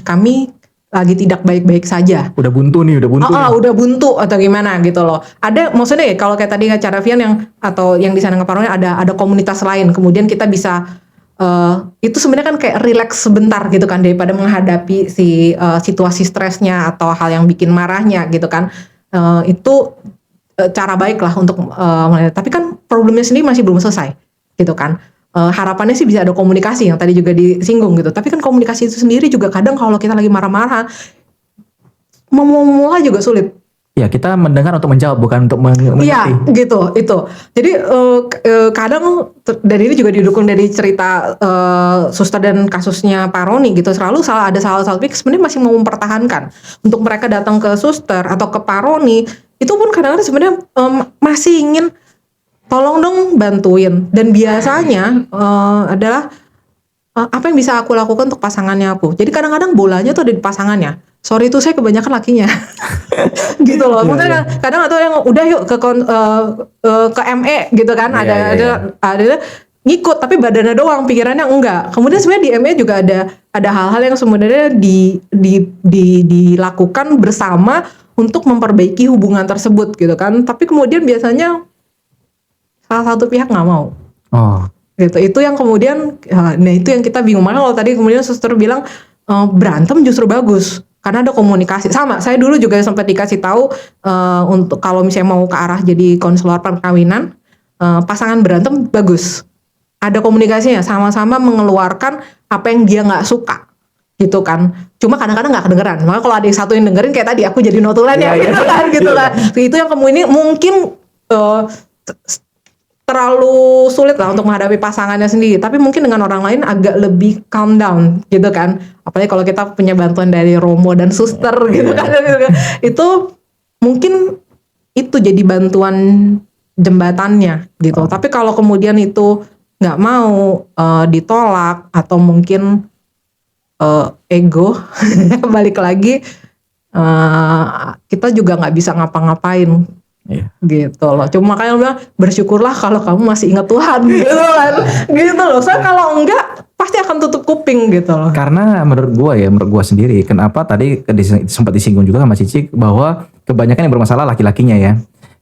kami lagi tidak baik-baik saja. Udah buntu nih. Udah buntu atau gimana gitu loh. Ada maksudnya ya, kalau kayak tadi acara Vian yang di sana ngeparongnya ada komunitas lain. Kemudian kita bisa itu sebenarnya kan kayak relax sebentar gitu kan, daripada menghadapi situasi stresnya atau hal yang bikin marahnya gitu kan. Itu cara baik lah untuk tapi kan problemnya sendiri masih belum selesai gitu kan. Harapannya sih bisa ada komunikasi yang tadi juga disinggung gitu. Tapi kan komunikasi itu sendiri juga kadang kalau kita lagi marah-marah, memulai juga sulit. Ya, kita mendengar untuk menjawab, bukan untuk mengerti. Iya, gitu, itu. Jadi kadang dan ini juga didukung dari cerita suster dan kasusnya Pak Roni gitu. Selalu ada salah satu pihak sebenarnya masih mau mempertahankan untuk mereka datang ke suster atau ke Pak Roni. Itu pun kadang-kadang sebenarnya masih ingin tolong dong bantuin. Dan biasanya adalah apa yang bisa aku lakukan untuk pasangannya aku. Jadi kadang-kadang bolanya tuh ada di pasangannya. Sorry itu saya kebanyakan lakinya. Gitu loh. Maksudnya kadang atau yang udah yuk ke ME gitu kan, ada ngikut tapi badannya doang, pikirannya enggak. Kemudian sebenarnya di ME juga ada hal-hal yang sebenarnya dilakukan bersama untuk memperbaiki hubungan tersebut gitu kan. Tapi kemudian biasanya salah satu pihak nggak mau. Gitu. Itu yang kemudian itu yang kita bingung. Makanya kalau tadi kemudian suster bilang berantem justru bagus karena ada komunikasi. Sama, saya dulu juga sempat dikasih tahu untuk kalau misalnya mau ke arah jadi konselor perkawinan, pasangan berantem bagus. Ada komunikasinya, sama-sama mengeluarkan apa yang dia nggak suka, gitu kan. Cuma kadang-kadang nggak kedengeran. Maka kalau ada yang satu yang dengerin kayak tadi aku jadi notulen gitu kan. Itu yang kemudian mungkin terlalu sulit lah untuk menghadapi pasangannya sendiri, tapi mungkin dengan orang lain agak lebih calm down gitu kan, apalagi kalau kita punya bantuan dari Romo dan suster gitu kan, itu mungkin itu jadi bantuan jembatannya gitu. Tapi kalau kemudian itu nggak mau, ditolak atau mungkin ego balik lagi, kita juga nggak bisa ngapa-ngapain. Gitu loh. Cuma makanya bilang bersyukurlah kalau kamu masih ingat Tuhan gitu kan. Gitu loh. Soalnya kalau enggak pasti pasti akan tutup kuping gitu loh. Karena menurut gua sendiri, kenapa tadi sempat disinggung juga sama Cici bahwa kebanyakan yang bermasalah laki-lakinya ya.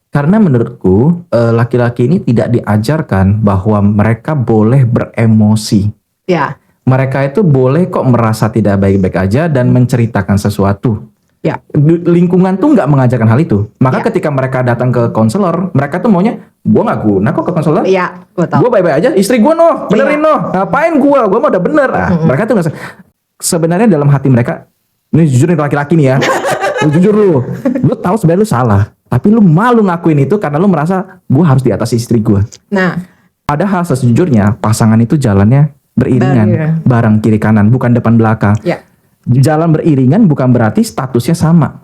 Karena menurutku laki-laki ini tidak diajarkan bahwa mereka boleh beremosi. Ya. Mereka itu boleh kok merasa tidak baik-baik aja dan menceritakan sesuatu. Ya. Lingkungan tuh nggak mengajarkan hal itu. Maka Ya. ketika mereka datang ke konselor, mereka tuh maunya, gua nggak guna kok ke konselor. Iya, gue tahu. Gue baik-baik aja, istri gue benerin ngapain gue mah udah bener. Mereka tuh nggak sebenarnya dalam hati mereka, ini jujur nih laki-laki nih ya, lu jujur lu tahu sebenarnya lu salah, tapi lu malu ngakuin itu karena lu merasa gue harus di atas istri gue. Nah, Padahal sejujurnya pasangan itu jalannya beriringan, bareng kiri kanan, bukan depan belakang. ya. Jalan beriringan bukan berarti statusnya sama.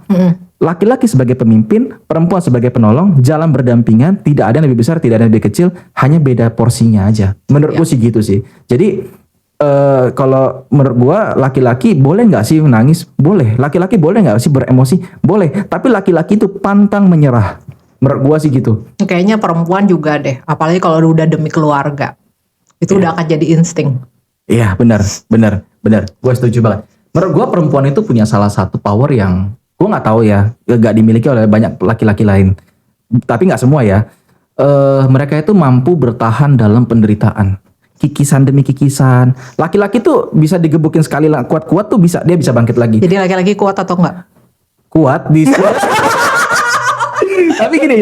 Laki-laki sebagai pemimpin, perempuan sebagai penolong, jalan berdampingan, tidak ada yang lebih besar, tidak ada yang lebih kecil, hanya beda porsinya aja. Menurutku sih gitu sih. Jadi kalau menurut gua laki-laki boleh nggak sih menangis? Boleh. Laki-laki boleh nggak sih beremosi? Boleh. Tapi laki-laki itu pantang menyerah. Menurut gua sih gitu. Kayaknya perempuan juga deh, apalagi kalau udah demi keluarga. Itu udah akan jadi insting. Iya, benar. Gua setuju banget. Menurut gua perempuan itu punya salah satu power yang gua nggak tahu ya, nggak dimiliki oleh banyak laki-laki lain. Tapi nggak semua ya. Mereka itu mampu bertahan dalam penderitaan. Kikisan demi kikisan. Laki-laki tuh bisa digebukin sekali lah, kuat-kuat tuh dia bisa bangkit lagi. Jadi laki-laki kuat atau enggak? Kuat di Tapi gini,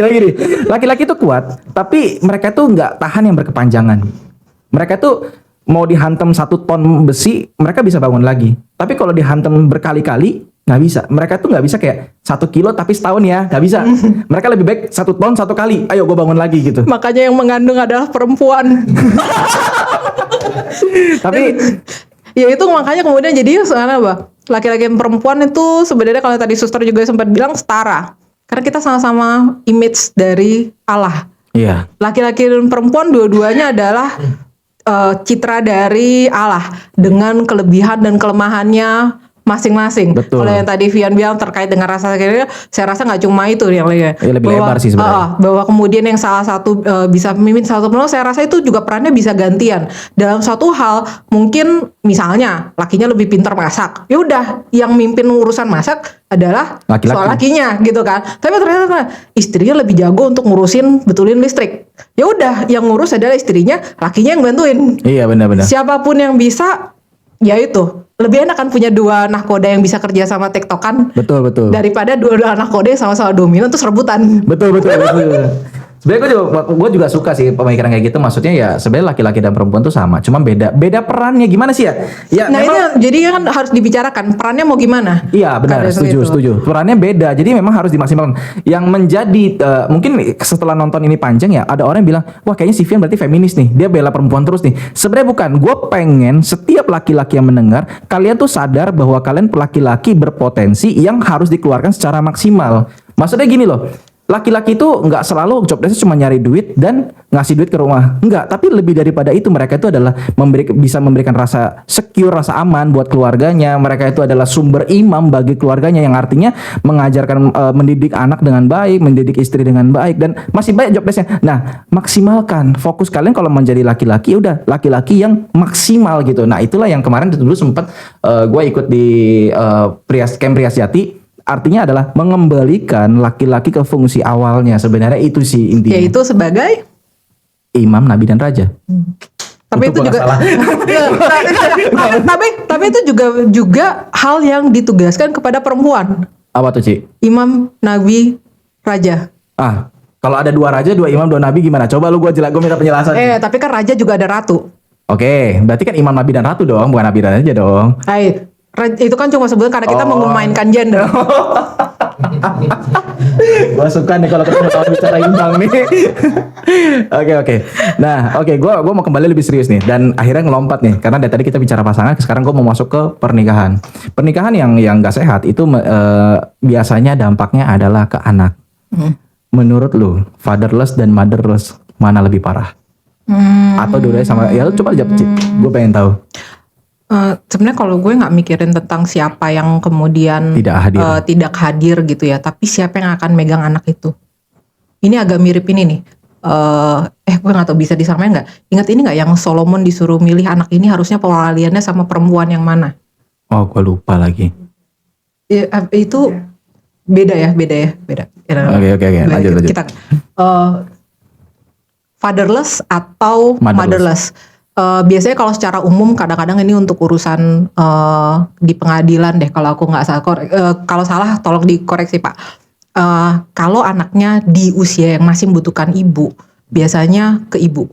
laki-laki tuh kuat, tapi mereka tuh nggak tahan yang berkepanjangan. Mereka tuh mau dihantam 1 ton besi, mereka bisa bangun lagi. Tapi kalau dihantam berkali-kali, nggak bisa. Mereka tuh nggak bisa kayak 1 kilo tapi setahun ya, nggak bisa. Mereka lebih baik 1 ton 1 kali. Ayo gue bangun lagi gitu. Makanya yang mengandung adalah perempuan. Tapi Ya itu makanya kemudian jadi soalnya apa? Laki-laki dan perempuan itu sebenarnya kalau tadi suster juga sempat bilang setara. Karena kita sama-sama image dari Allah. iya, Laki-laki dan perempuan dua-duanya adalah citra dari Allah dengan kelebihan dan kelemahannya masing-masing. Betul. Kalau yang tadi Vian bilang terkait dengan rasa sakit, saya rasa nggak cuma itu yang lebih lebar sih sebenarnya. bahwa kemudian yang salah satu bisa memimpin satu penolong, saya rasa itu juga perannya bisa gantian. Dalam suatu hal mungkin misalnya lakinya lebih pintar masak, ya udah yang mimpin urusan masak adalah Laki-laki. soal lakinya gitu kan. Tapi ternyata istrinya lebih jago untuk ngurusin betulin listrik. Ya udah yang ngurus adalah istrinya, lakinya yang bantuin. iya benar-benar. Siapapun yang bisa, ya itu lebih enak kan punya 2 nahkoda yang bisa kerja sama tektokan Betul. daripada 2 nahkoda yang sama-sama dominan terus rebutan. Betul. Sebenarnya gue juga suka sih pemikiran kayak gitu. Maksudnya ya sebenarnya laki-laki dan perempuan tuh sama, cuma beda perannya gimana sih ya? Ya Nah memang, ini jadi kan harus dibicarakan perannya mau gimana? iya benar, Kadang itu. setuju. Perannya beda, jadi memang harus dimaksimalkan. Yang menjadi mungkin setelah nonton ini panjang ya, ada orang yang bilang, wah kayaknya si Vian berarti feminis nih, dia bela perempuan terus nih. Sebenarnya bukan, gue pengen setiap laki-laki yang mendengar, kalian tuh sadar bahwa kalian laki-laki berpotensi yang harus dikeluarkan secara maksimal. Maksudnya gini loh. Laki-laki itu nggak selalu job desk cuma nyari duit dan ngasih duit ke rumah. Enggak, tapi lebih daripada itu mereka itu adalah bisa memberikan rasa secure, rasa aman buat keluarganya. Mereka itu adalah sumber imam bagi keluarganya yang artinya mengajarkan mendidik anak dengan baik, mendidik istri dengan baik dan masih banyak job desknya. Nah, maksimalkan fokus kalian kalau menjadi laki-laki ya udah laki-laki yang maksimal gitu. Nah, itulah yang kemarin dulu sempat gue ikut di Camp Prias Jati. Artinya adalah mengembalikan laki-laki ke fungsi awalnya. Sebenarnya itu sih intinya. Yaitu sebagai imam, nabi dan raja. tapi itu gua juga nggak salah. tapi itu juga hal yang ditugaskan kepada perempuan. Apa tuh, Ci? Imam, nabi, raja. Kalau ada 2 raja, 2 imam, 2 nabi gimana? Coba lu gue minta penjelasan. Tapi kan raja juga ada ratu. Oke, berarti kan imam, nabi dan ratu dong, bukan nabi dan raja dong. Itu kan cuma sebutan karena kita memainkan gender. Gue suka nih kalau kita tahu bicara imbang nih. Oke. Nah, gue mau kembali lebih serius nih dan akhirnya ngelompat nih karena dari tadi kita bicara pasangan, sekarang gue mau masuk ke pernikahan. Pernikahan yang gak sehat itu biasanya dampaknya adalah ke anak. Menurut lu, fatherless dan motherless mana lebih parah? Atau dua-duanya sama? Ya lu coba jawab, gue pengen tahu. Sebenarnya kalau gue nggak mikirin tentang siapa yang kemudian Tidak hadir. tidak hadir gitu ya, tapi siapa yang akan megang anak itu. Ini agak mirip ini nih. gue nggak tahu bisa disamain nggak. Ingat ini nggak yang Solomon disuruh milih anak ini harusnya pelaliannya sama perempuan yang mana? Oh, gue lupa lagi. Ya, itu beda ya. Oke, lanjut. Kita fatherless atau motherless. Biasanya kalau secara umum kadang-kadang ini untuk urusan di pengadilan deh kalau aku nggak salah. Kalau salah tolong dikoreksi Pak. Kalau anaknya di usia yang masih membutuhkan ibu, biasanya ke ibu.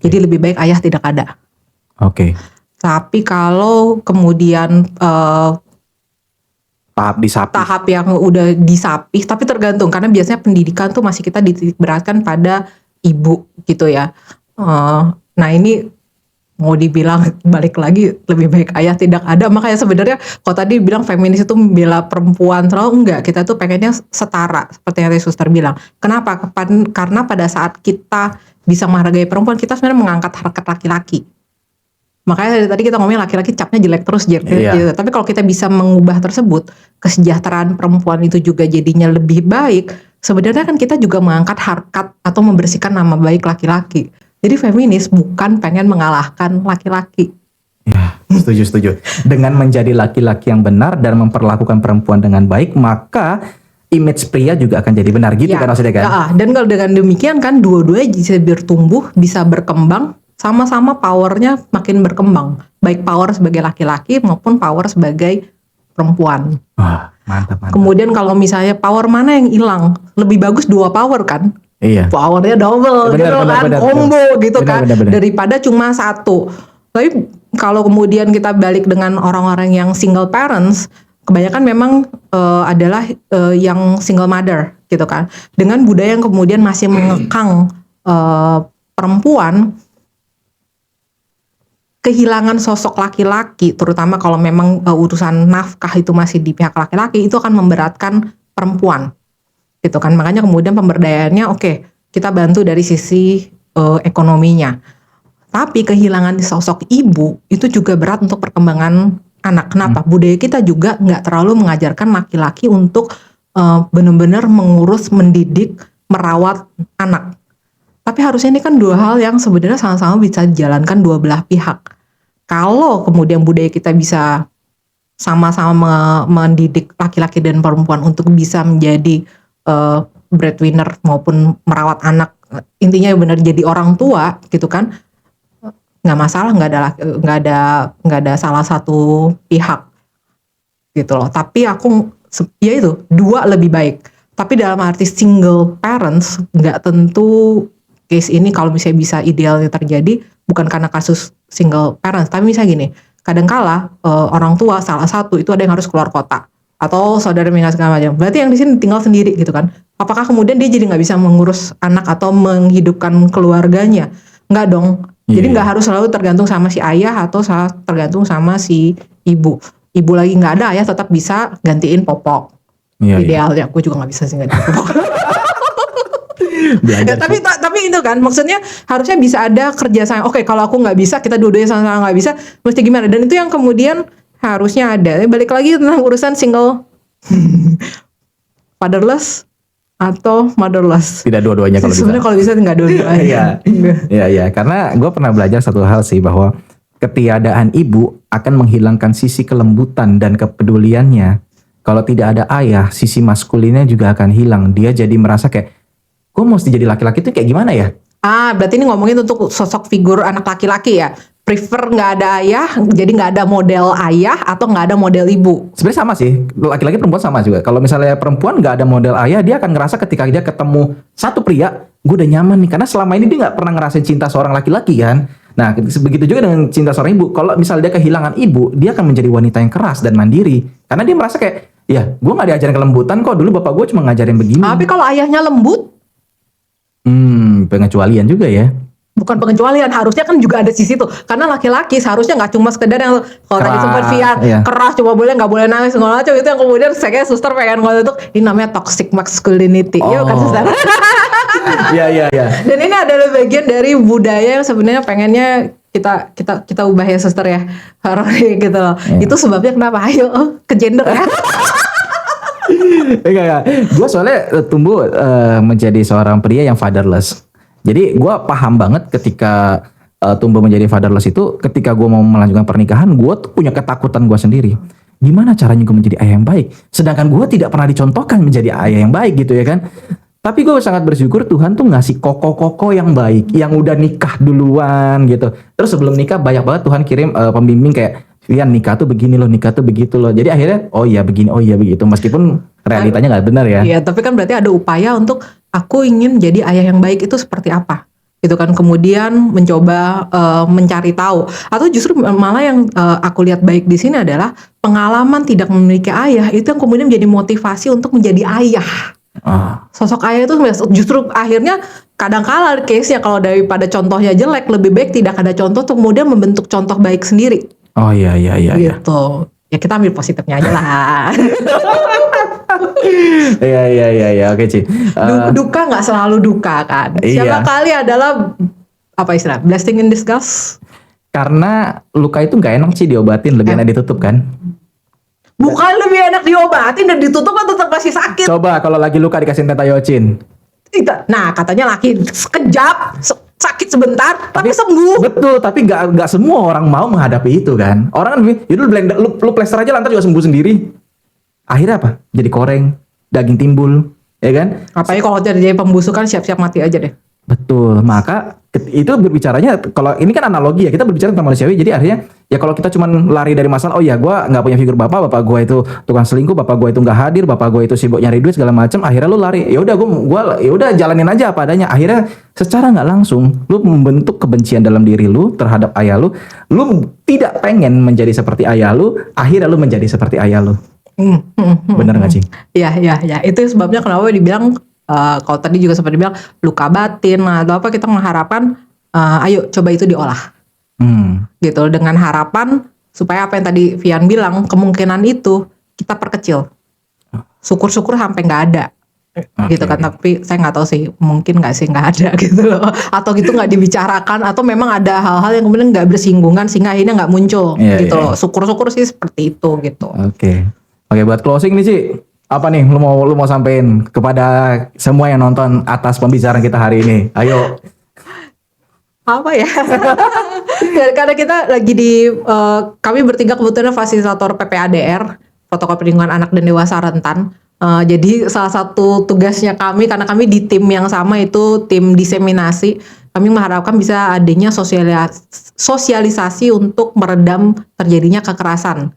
Jadi lebih baik ayah tidak ada. Oke. Tapi kalau kemudian tahap yang udah disapih, tapi tergantung karena biasanya pendidikan tuh masih kita dititik beratkan pada ibu gitu ya. Nah ini mau dibilang balik lagi lebih baik ayah tidak ada. Makanya sebenarnya kalau tadi bilang feminis itu membela perempuan, terlalu enggak, kita tuh pengennya setara seperti yang tadi suster bilang. Kenapa? Karena pada saat kita bisa menghargai perempuan, kita sebenarnya mengangkat harkat laki-laki. Makanya dari tadi kita ngomongin laki-laki capnya jelek terus gitu. Tapi kalau kita bisa mengubah tersebut, kesejahteraan perempuan itu juga jadinya lebih baik. Sebenarnya kan kita juga mengangkat harkat atau membersihkan nama baik laki-laki. Jadi feminis bukan pengen mengalahkan laki-laki. Ya, setuju. Dengan menjadi laki-laki yang benar dan memperlakukan perempuan dengan baik, maka image pria juga akan jadi benar gitu kan maksudnya kan? Dan kalau dengan demikian kan dua-duanya bisa bertumbuh, bisa berkembang, sama-sama powernya makin berkembang. Baik power sebagai laki-laki maupun power sebagai perempuan. Wah, mantap. Kemudian kalau misalnya power mana yang hilang, lebih bagus dua power kan? Iya. Powernya double combo gitu kan, daripada cuma satu. Tapi kalau kemudian kita balik dengan orang-orang yang single parents, kebanyakan memang adalah yang single mother gitu kan. Dengan budaya yang kemudian masih mengekang perempuan, kehilangan sosok laki-laki, terutama kalau memang urusan nafkah itu masih di pihak laki-laki, itu akan memberatkan perempuan. Gitu kan, makanya kemudian pemberdayaannya oke, kita bantu dari sisi ekonominya, tapi kehilangan sosok ibu itu juga berat untuk perkembangan anak. Kenapa? Budaya kita juga nggak terlalu mengajarkan laki-laki untuk benar-benar mengurus, mendidik, merawat anak. Tapi harusnya ini kan dua hal yang sebenarnya sama-sama bisa dijalankan dua belah pihak. Kalau kemudian budaya kita bisa sama-sama mendidik laki-laki dan perempuan untuk bisa menjadi breadwinner maupun merawat anak, intinya benar jadi orang tua gitu kan, nggak masalah, nggak ada salah satu pihak gitu loh. Tapi aku ya itu dua lebih baik. Tapi dalam arti single parents nggak tentu case ini kalau misalnya bisa idealnya terjadi bukan karena kasus single parents, tapi misalnya gini, kadangkala orang tua salah satu itu ada yang harus keluar kota atau saudara meninggal segala macam. Berarti yang di sini tinggal sendiri gitu kan. Apakah kemudian dia jadi nggak bisa mengurus anak atau menghidupkan keluarganya? Nggak dong. Jadi nggak harus selalu tergantung sama si ayah atau tergantung sama si ibu. Ibu lagi nggak ada, ayah tetap bisa gantiin popok. Idealnya, aku juga nggak bisa sih gantiin popok. Ya, tapi itu kan maksudnya harusnya bisa ada kerjasama. Oke, kalau aku nggak bisa, kita dua-duanya sama-sama nggak bisa, mesti gimana? Dan itu yang kemudian harusnya ada. Balik lagi tentang urusan single fatherless atau motherless. Tidak dua-duanya kalau bisa. Sebenarnya kalau bisa nggak dua-duanya. Iya. Karena gue pernah belajar satu hal sih, bahwa ketiadaan ibu akan menghilangkan sisi kelembutan dan kepeduliannya. Kalau tidak ada ayah, sisi maskulinnya juga akan hilang. Dia jadi merasa kayak, gue mesti jadi laki-laki itu kayak gimana ya? Berarti ini ngomongin untuk sosok figur anak laki-laki ya? Prefer nggak ada ayah, jadi nggak ada model ayah atau nggak ada model ibu? Sebenarnya sama sih, laki-laki perempuan sama juga. Kalau misalnya perempuan nggak ada model ayah, dia akan ngerasa ketika dia ketemu satu pria, gue udah nyaman nih, karena selama ini dia nggak pernah ngerasain cinta seorang laki-laki kan. Nah, begitu juga dengan cinta seorang ibu. Kalau misalnya dia kehilangan ibu, dia akan menjadi wanita yang keras dan mandiri, karena dia merasa kayak, ya gue nggak diajarin kelembutan kok, dulu bapak gue cuma ngajarin begini. Tapi kalau ayahnya lembut? Pengecualian juga ya. Bukan pengecualian, harusnya kan juga ada sisi tuh. Karena laki-laki seharusnya nggak cuma sekedar yang kalau tadi sempat keras, cuma boleh nggak boleh nangis segala macam, itu yang kemudian saya suster pengen ngomong itu, ini namanya toxic masculinity. Iya kan suster? Iya. Dan ini adalah bagian dari budaya yang sebenarnya pengennya kita ubah ya suster ya, gitu loh. Itu sebabnya kenapa? Ayo ke gender ya. Enggak. Gue soalnya tumbuh menjadi seorang pria yang fatherless. Jadi gue paham banget ketika tumbuh menjadi fatherless itu, ketika gue mau melanjutkan pernikahan, gue tuh punya ketakutan gue sendiri. Gimana caranya gue menjadi ayah yang baik? Sedangkan gue tidak pernah dicontohkan menjadi ayah yang baik gitu ya kan. Tapi gue sangat bersyukur Tuhan tuh ngasih koko-koko yang baik, yang udah nikah duluan gitu. Terus sebelum nikah banyak banget Tuhan kirim pembimbing kayak, Vian nikah tuh begini loh, nikah tuh begitu loh. Jadi akhirnya, oh iya begini, oh iya begitu. Meskipun realitanya nggak benar ya. Iya, tapi kan berarti ada upaya untuk aku ingin jadi ayah yang baik itu seperti apa, gitu kan. Kemudian mencoba mencari tahu, atau justru malah yang aku lihat baik di sini adalah pengalaman tidak memiliki ayah itu yang kemudian menjadi motivasi untuk menjadi ayah. Sosok ayah itu justru akhirnya kadang-kala case-nya kalau daripada contohnya jelek, lebih baik tidak ada contoh untuk kemudian membentuk contoh baik sendiri. Oh iya. Gitu. Ya kita ambil positifnya aja lah. Iya, oke Ci. Duka nggak selalu duka kan. Iya. Siapa kali adalah apa istilah blessing in disguise. Karena luka itu nggak enak sih diobatin, lebih enak ditutup kan. Bukan lebih enak diobatin dan ditutup kan tetap masih sakit. Coba kalau lagi luka dikasih tentayocin. Nah katanya laki sekejap sakit sebentar tapi sembuh. Betul, tapi nggak semua orang mau menghadapi itu kan. Orang kan, yaudah lu plester aja lantar juga sembuh sendiri. Akhirnya apa? Jadi koreng, daging timbul, ya kan? Apalagi kalau terjadi pembusukan siap-siap mati aja deh. Betul, maka itu berbicaranya, kalau ini kan analogi ya, kita berbicara tentang manusiawi, jadi akhirnya ya kalau kita cuma lari dari masalah, oh ya gue nggak punya figur bapak gue itu tukang selingkuh, bapak gue itu nggak hadir, bapak gue itu sibuk nyari duit segala macam, akhirnya lu lari, ya udah ya udah jalanin aja apa adanya, akhirnya secara nggak langsung lu membentuk kebencian dalam diri lu terhadap ayah lu tidak pengen menjadi seperti ayah lu, akhirnya lu menjadi seperti ayah lu. Bener nggak sih? Iya, itu sebabnya kenapa dibilang kalau tadi juga sempat dibilang luka batin atau apa, kita mengharapkan ayo coba itu diolah gitu dengan harapan supaya apa yang tadi Vian bilang, kemungkinan itu kita perkecil, syukur-syukur sampai nggak ada gitu kan. Tapi saya nggak tahu sih, mungkin nggak ada gitu loh, atau gitu nggak dibicarakan, atau memang ada hal-hal yang kemudian nggak bersinggungan sehingga akhirnya nggak muncul gitu loh. Syukur-syukur sih seperti itu gitu. Oke, buat closing nih Ci, apa nih lu mau sampein kepada semua yang nonton atas pembicaraan kita hari ini? Ayo. Apa ya? Karena kita lagi kami bertiga kebetulan fasilitator PPADR, protokol perlindungan anak dan dewasa rentan. Jadi salah satu tugasnya kami, karena kami di tim yang sama, itu tim diseminasi, kami mengharapkan bisa adanya sosialisasi untuk meredam terjadinya kekerasan,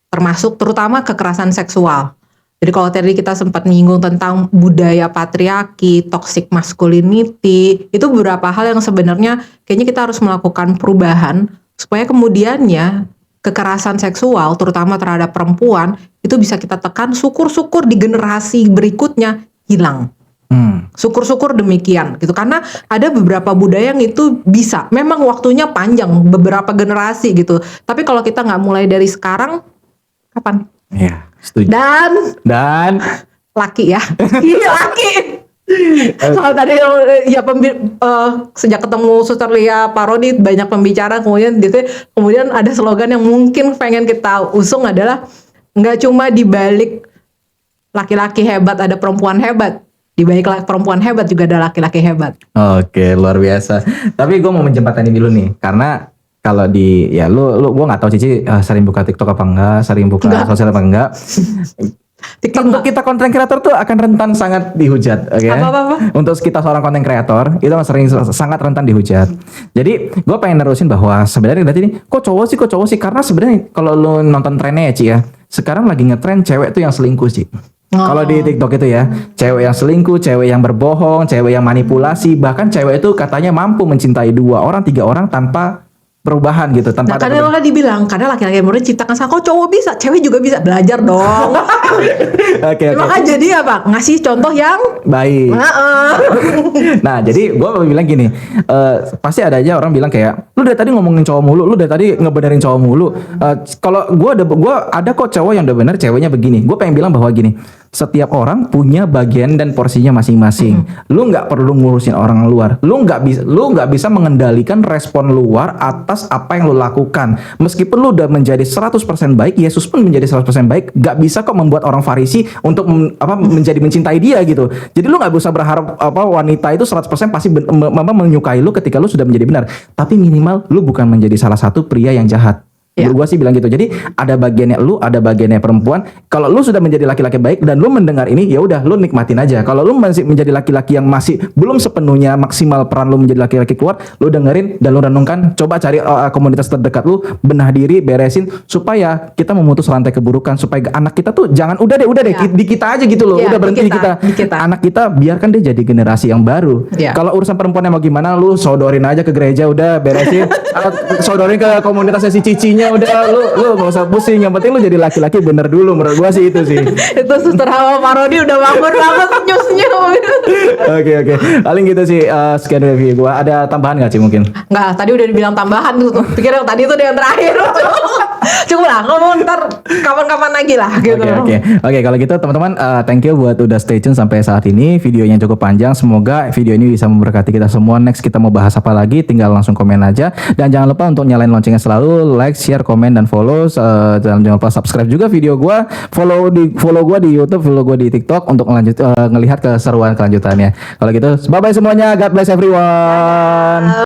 termasuk terutama kekerasan seksual. Jadi kalau tadi kita sempat menyinggung tentang budaya patriarki, toxic masculinity, itu beberapa hal yang sebenarnya kayaknya kita harus melakukan perubahan supaya kemudiannya kekerasan seksual terutama terhadap perempuan itu bisa kita tekan, syukur-syukur di generasi berikutnya hilang. Syukur-syukur demikian gitu, karena ada beberapa budaya yang itu bisa, memang waktunya panjang, beberapa generasi gitu, tapi kalau kita nggak mulai dari sekarang, kapan? Iya, setuju. Dan laki ya. Iya, laki. Kalau tadi ya sejak ketemu Suster Lia Parodi banyak pembicara, kemudian ada slogan yang mungkin pengen kita usung adalah nggak cuma di balik laki-laki hebat ada perempuan hebat, di balik perempuan hebat juga ada laki-laki hebat. Oke, luar biasa. Tapi gue mau menjembatani dulu nih, karena kalau di ya lu gue nggak tahu Cici sering buka TikTok apa enggak, sering buka sosial apa enggak. Untuk kita konten kreator tuh akan rentan sangat dihujat, oke? Apa? Untuk kita seorang konten kreator itu sering sangat rentan dihujat. Jadi gue pengen nerusin bahwa sebenarnya berarti ini kok cowok sih, karena sebenarnya kalau lu nonton trennya ya Ci ya, sekarang lagi ngetren cewek tuh yang selingkuh Ci. Kalau di TikTok itu ya, cewek yang selingkuh, cewek yang berbohong, cewek yang manipulasi, bahkan cewek itu katanya mampu mencintai 2 orang, 3 orang tanpa perubahan gitu, tanpa karena lo dibilang karena laki-laki yang ciptakan kok cowok bisa, cewek juga bisa, belajar dong. Oke. Maka jadi apa? Ngasih contoh yang baik. Nah, jadi gue bilang gini, pasti ada aja orang bilang kayak, lu dari tadi ngomongin cowok mulu, lu dari tadi ngebenerin cowok mulu. Kalau gue ada kok cowok yang udah bener, ceweknya begini. Gue pengen bilang bahwa gini, setiap orang punya bagian dan porsinya masing-masing. Lu nggak perlu ngurusin orang luar. Lu nggak bisa mengendalikan respon luar atas apa yang lu lakukan. Meskipun lu udah menjadi 100% baik, Yesus pun menjadi 100% baik, nggak bisa kok membuat orang Farisi untuk menjadi mencintai dia gitu. Jadi lu nggak bisa berharap wanita itu 100% pasti menyukai lu ketika lu sudah menjadi benar. Tapi minimal lu bukan menjadi salah satu pria yang jahat. Ya. Gua sih bilang gitu. Jadi ada bagiannya lu, ada bagiannya perempuan. Kalau lu sudah menjadi laki-laki baik dan lu mendengar ini, ya udah lu nikmatin aja. Kalau lu masih menjadi laki-laki yang masih belum sepenuhnya maksimal peran lu menjadi laki-laki keluar, lu dengerin dan lu renungkan. Coba cari komunitas terdekat lu, benah diri, beresin supaya kita memutus rantai keburukan, supaya anak kita tuh jangan udah deh Ya. di kita aja gitu loh. Ya, Udah berhenti di di kita. kita. Anak kita biarkan dia jadi generasi yang baru. Ya. Kalau urusan perempuan yang mau gimana, lu sodorin aja ke gereja, udah beresin. Sodorin ke komunitasnya si cicinya, udah lu gak usah pusing. Yang penting lu jadi laki-laki bener dulu, menurut gua sih itu sih. Itu Suster Hawa Parodi udah bangun banget senyum-senyum. Oke. Paling gitu sih, sekian review gua. Ada tambahan gak sih mungkin? Nggak, tadi udah dibilang tambahan tuh. Pikir yang tadi tuh yang terakhir. Cukup lah, ngomong ntar kapan-kapan lagi lah gitu. Oke, kalau gitu teman-teman, thank you buat udah stay tune sampai saat ini. Videonya cukup panjang. Semoga video ini bisa memberkati kita semua. Next kita mau bahas apa lagi, tinggal langsung komen aja. Dan jangan lupa untuk nyalain loncengnya selalu, like, share, komen, dan follow. Jangan lupa subscribe juga video gua. Follow gua di YouTube, follow gua di TikTok untuk ngelihat keseruan kelanjutannya. Kalau gitu, bye bye semuanya. God bless everyone.